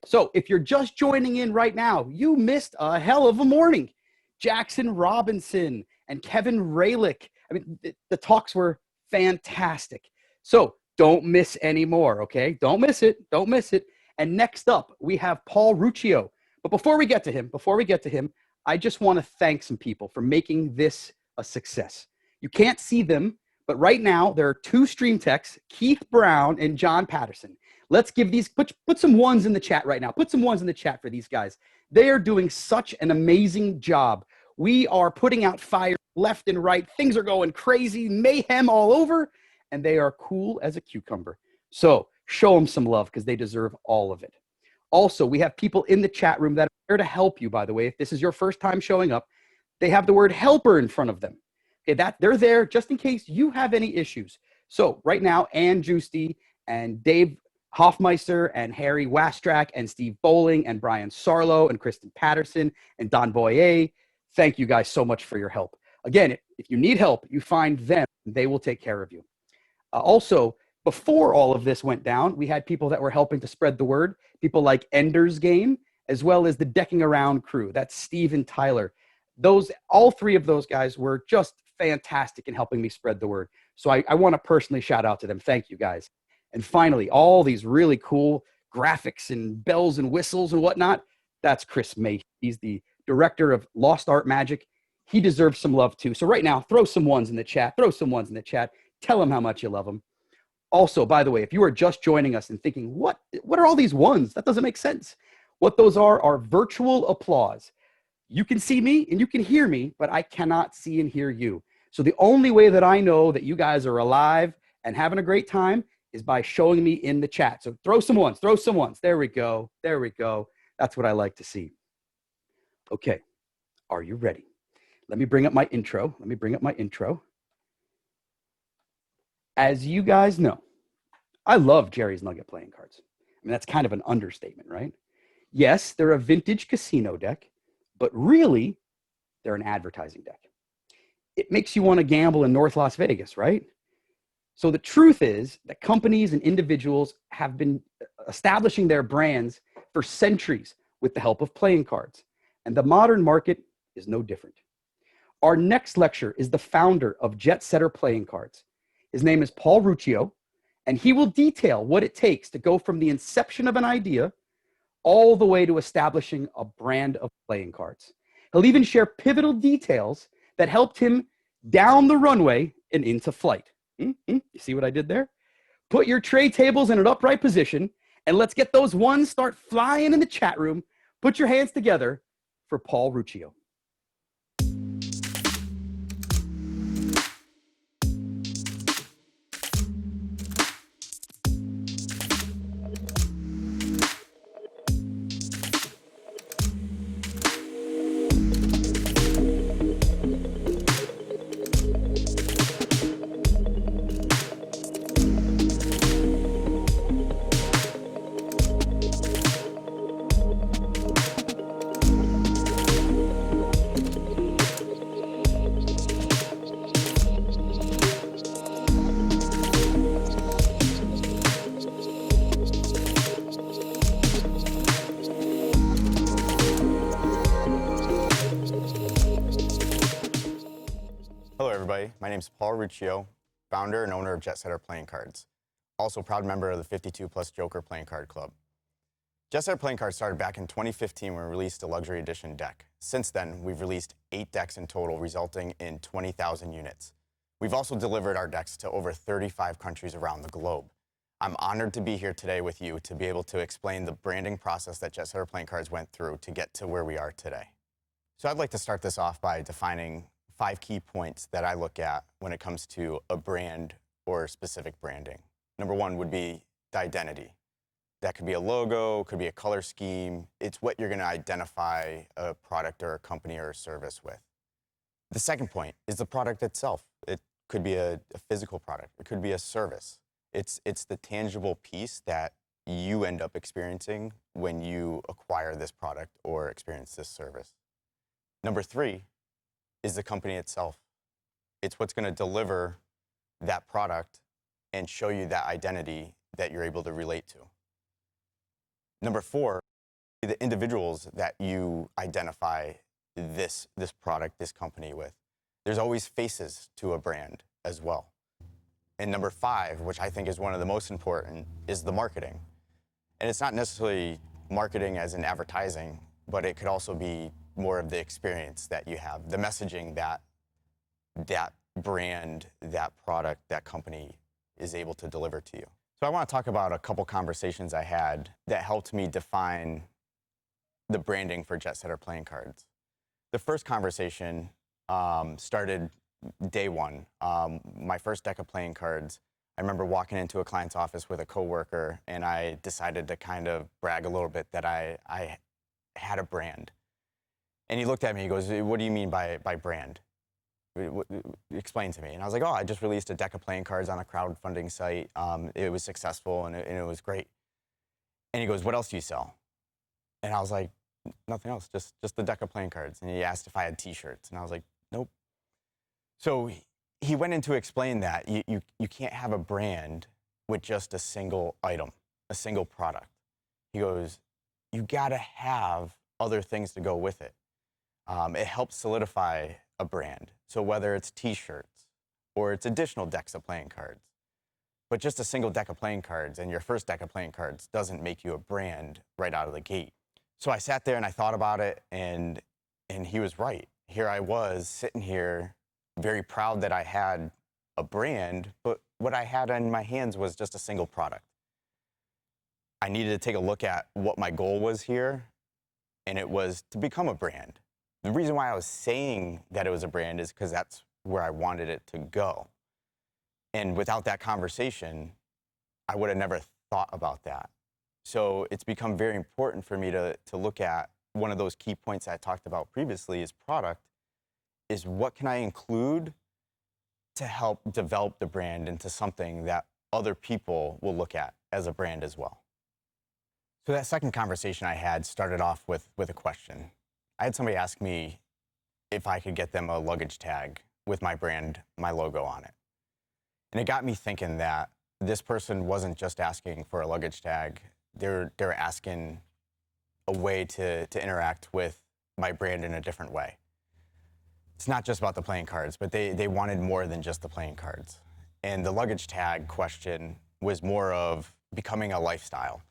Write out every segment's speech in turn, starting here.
So if you're just joining in right now, you missed a hell of a morning. Jackson Robinson and Kevin Raylick. I mean, the talks were fantastic. So don't miss any more, okay? Don't miss it. Don't miss it. And next up, we have Paul Ruccio. But before we get to him, I just want to thank some people for making this a success. You can't see them, but right now there are two stream techs, Keith Brown and John Patterson. Let's give these, put some ones in the chat right now. Put some ones in the chat for these guys. They are doing such an amazing job. We are putting out fire left and right. Things are going crazy, mayhem all over, and they are cool as a cucumber. So show them some love because they deserve all of it. Also, we have people in the chat room that are there to help you, by the way. If this is your first time showing up, they have the word helper in front of them. Okay, that they're there just in case you have any issues. So right now, Ann Giusti and Dave Hoffmeister and Harry Wastrak and Steve Bowling and Brian Sarlo and Kristen Patterson and Don Boyer, thank you guys so much for your help. Again, if you need help, you find them. They will take care of you. Also, before all of this went down, we had people that were helping to spread the word, people like Ender's Game, as well as the Decking Around crew. That's Steve and Tyler. All three of those guys were just fantastic in helping me spread the word. So I want to personally shout out to them. Thank you, guys. And finally, all these really cool graphics and bells and whistles and whatnot, that's Chris May. He's the director of Lost Art Magic. He deserves some love too. So right now, throw some ones in the chat. Throw some ones in the chat. Tell him how much you love him. Also, by the way, if you are just joining us and thinking, what are all these ones? That doesn't make sense. What those are virtual applause. You can see me and you can hear me, but I cannot see and hear you. So the only way that I know that you guys are alive and having a great time is by showing me in the chat. So throw some ones, throw some ones. There we go. There we go. That's what I like to see. Okay. Are you ready? Let me bring up my intro. As you guys know, I love Jerry's Nugget playing cards. I mean, that's kind of an understatement, right? Yes, they're a vintage casino deck, but really, they're an advertising deck. It makes you want to gamble in North Las Vegas, right? So the truth is that companies and individuals have been establishing their brands for centuries with the help of playing cards. And the modern market is no different. Our next lecturer is the founder of Jetsetter Playing Cards. His name is Paul Ruccio, and he will detail what it takes to go from the inception of an idea all the way to establishing a brand of playing cards. He'll even share pivotal details that helped him down the runway and into flight. You see what I did there? Put your tray tables in an upright position, and let's get those ones start flying in the chat room. Put your hands together for Paul Ruccio. Hello everybody, my name is Paul Ruccio, founder and owner of Jetsetter Playing Cards. Also proud member of the 52 Plus Joker Playing Card Club. Jetsetter Playing Cards started back in 2015 when we released a luxury edition deck. Since then, we've released 8 decks in total, resulting in 20,000 units. We've also delivered our decks to over 35 countries around the globe. I'm honored to be here today with you to be able to explain the branding process that Jetsetter Playing Cards went through to get to where we are today. So I'd like to start this off by defining 5 key points that I look at when it comes to a brand or specific branding. Number 1 would be the identity. That could be a logo, could be a color scheme. It's what you're going to identify a product or a company or a service with. The second point is the product itself. It could be a physical product. It could be a service. It's the tangible piece that you end up experiencing when you acquire this product or experience this service. Number 3 is the company itself. It's what's going to deliver that product and show you that identity that you're able to relate to. Number 4 the individuals that you identify this product, this company with. There's always faces to a brand as well. And number 5, which I think is one of the most important, is the marketing. And it's not necessarily marketing as in advertising, but it could also be more of the experience that you have, the messaging that that brand, that product, that company is able to deliver to you. So I want to talk about a couple conversations I had that helped me define the branding for Jetsetter Playing Cards. The first conversation started day one. My first deck of playing cards, I remember walking into a client's office with a coworker, and I decided to kind of brag a little bit that I had a brand. And he looked at me, he goes, "What do you mean by brand? Explain to me." And I was like, "Oh, I just released a deck of playing cards on a crowdfunding site. It was successful and it was great." And he goes, "What else do you sell?" And I was like, "Nothing else, just the deck of playing cards." And he asked if I had t-shirts, and I was like, "Nope." So he went in to explain that you can't have a brand with just a single item, a single product. He goes, "You gotta have other things to go with it." It helps solidify a brand. So whether it's t-shirts or it's additional decks of playing cards, but just a single deck of playing cards and your first deck of playing cards doesn't make you a brand right out of the gate. So I sat there and I thought about it, and he was right. Here I was sitting here very proud that I had a brand, but what I had in my hands was just a single product. I needed to take a look at what my goal was here, and it was to become a brand. The reason why I was saying that it was a brand is because that's where I wanted it to go. And without that conversation, I would have never thought about that. So it's become very important for me to look at one of those key points I talked about previously is product, is what can I include to help develop the brand into something that other people will look at as a brand as well. So that second conversation I had started off with a question. I had somebody ask me if I could get them a luggage tag with my brand, my logo on it. And it got me thinking that this person wasn't just asking for a luggage tag. They're asking a way to interact with my brand in a different way. It's not just about the playing cards, but they wanted more than just the playing cards. And the luggage tag question was more of becoming a lifestyle.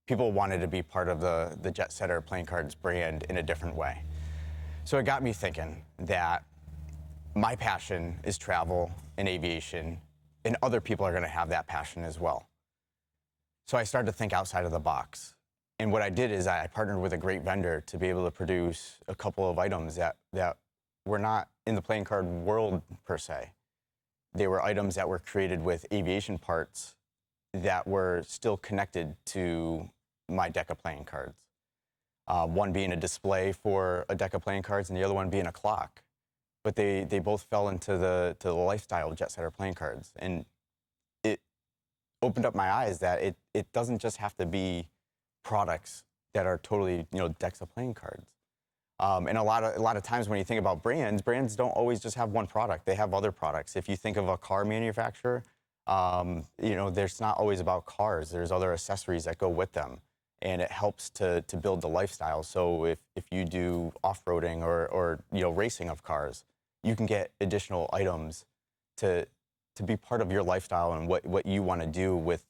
People wanted to be part of the Jetsetter Playing Cards brand in a different way. So it got me thinking that my passion is travel and aviation, and other people are going to have that passion as well. So I started to think outside of the box. And what I did is I partnered with a great vendor to be able to produce a couple of items that were not in the playing card world per se. They were items that were created with aviation parts that were still connected to my deck of playing cards. One being a display for a deck of playing cards and the other one being a clock. But they both fell into the lifestyle of Jetsetter Playing Cards. And it opened up my eyes that it doesn't just have to be products that are totally, decks of playing cards. And a lot of times when you think about brands don't always just have one product. They have other products. If you think of a car manufacturer, there's not always about cars. There's other accessories that go with them. And it helps to build the lifestyle. So if you do off-roading or racing of cars, you can get additional items to be part of your lifestyle and what you want to do with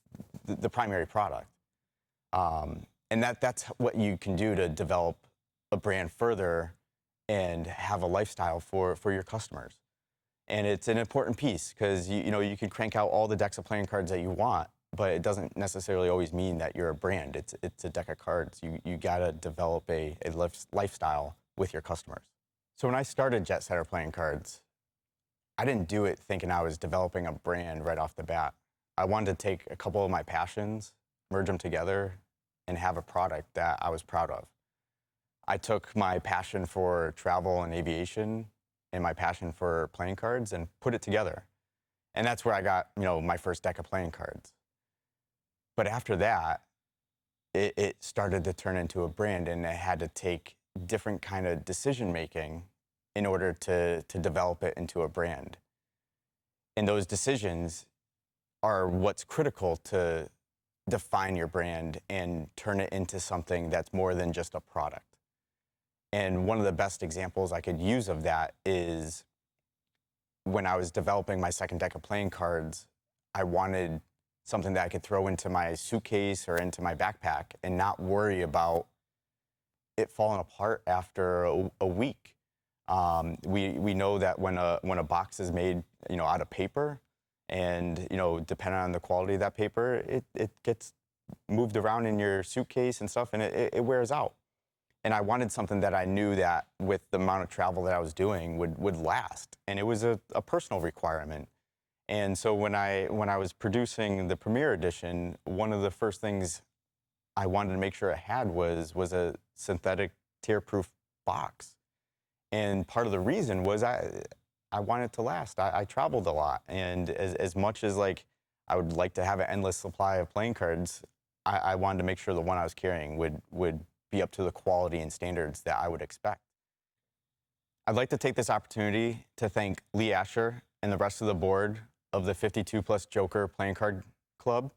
the primary product. And that's what you can do to develop a brand further and have a lifestyle for your customers. And it's an important piece because you can crank out all the decks of playing cards that you want, but it doesn't necessarily always mean that you're a brand. It's a deck of cards. You gotta develop a lifestyle with your customers. So when I started Jetsetter Playing Cards, I didn't do it thinking I was developing a brand right off the bat. I wanted to take a couple of my passions, merge them together, and have a product that I was proud of. I took my passion for travel and aviation and my passion for playing cards and put it together. And that's where I got, my first deck of playing cards. But after that, it started to turn into a brand, and it had to take different kind of decision making in order to develop it into a brand. And those decisions are what's critical to define your brand and turn it into something that's more than just a product. And one of the best examples I could use of that is when I was developing my second deck of playing cards, I wanted something that I could throw into my suitcase or into my backpack and not worry about it falling apart after a week. We know that when a box is made, out of paper, and depending on the quality of that paper, it gets moved around in your suitcase and stuff, and it wears out. And I wanted something that I knew that with the amount of travel that I was doing would last, and it was a personal requirement. And so when I was producing the Premier Edition, one of the first things I wanted to make sure it had was a synthetic tear-proof box. And part of the reason was I wanted it to last. I traveled a lot, and as much as I would like to have an endless supply of playing cards, I wanted to make sure the one I was carrying would be up to the quality and standards that I would expect. I'd like to take this opportunity to thank Lee Asher and the rest of the board of the 52 Plus Joker Playing Card Club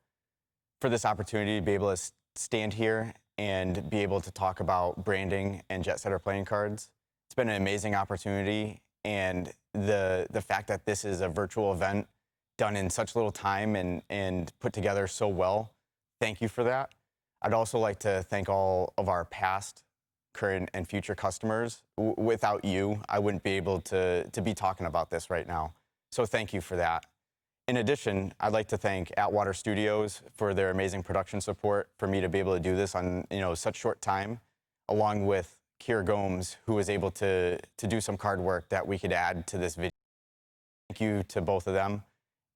for this opportunity to be able to stand here and be able to talk about branding and Jetsetter Playing Cards. It's been an amazing opportunity, and the fact that this is a virtual event done in such little time and put together so well, thank you for that. I'd also like to thank all of our past, current, and future customers. Without you, I wouldn't be able to be talking about this right now. So thank you for that. In addition, I'd like to thank Atwater Studios for their amazing production support for me to be able to do this on such short time, along with Kier Gomes, who was able to do some card work that we could add to this video. Thank you to both of them.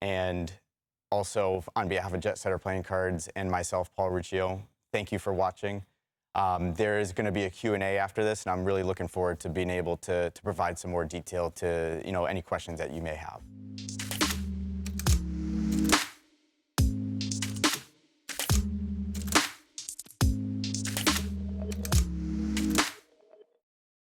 And also on behalf of Jetsetter Playing Cards and myself, Paul Ruccio, thank you for watching. There is going to be a Q&A after this, and I'm really looking forward to being able to provide some more detail to any questions that you may have.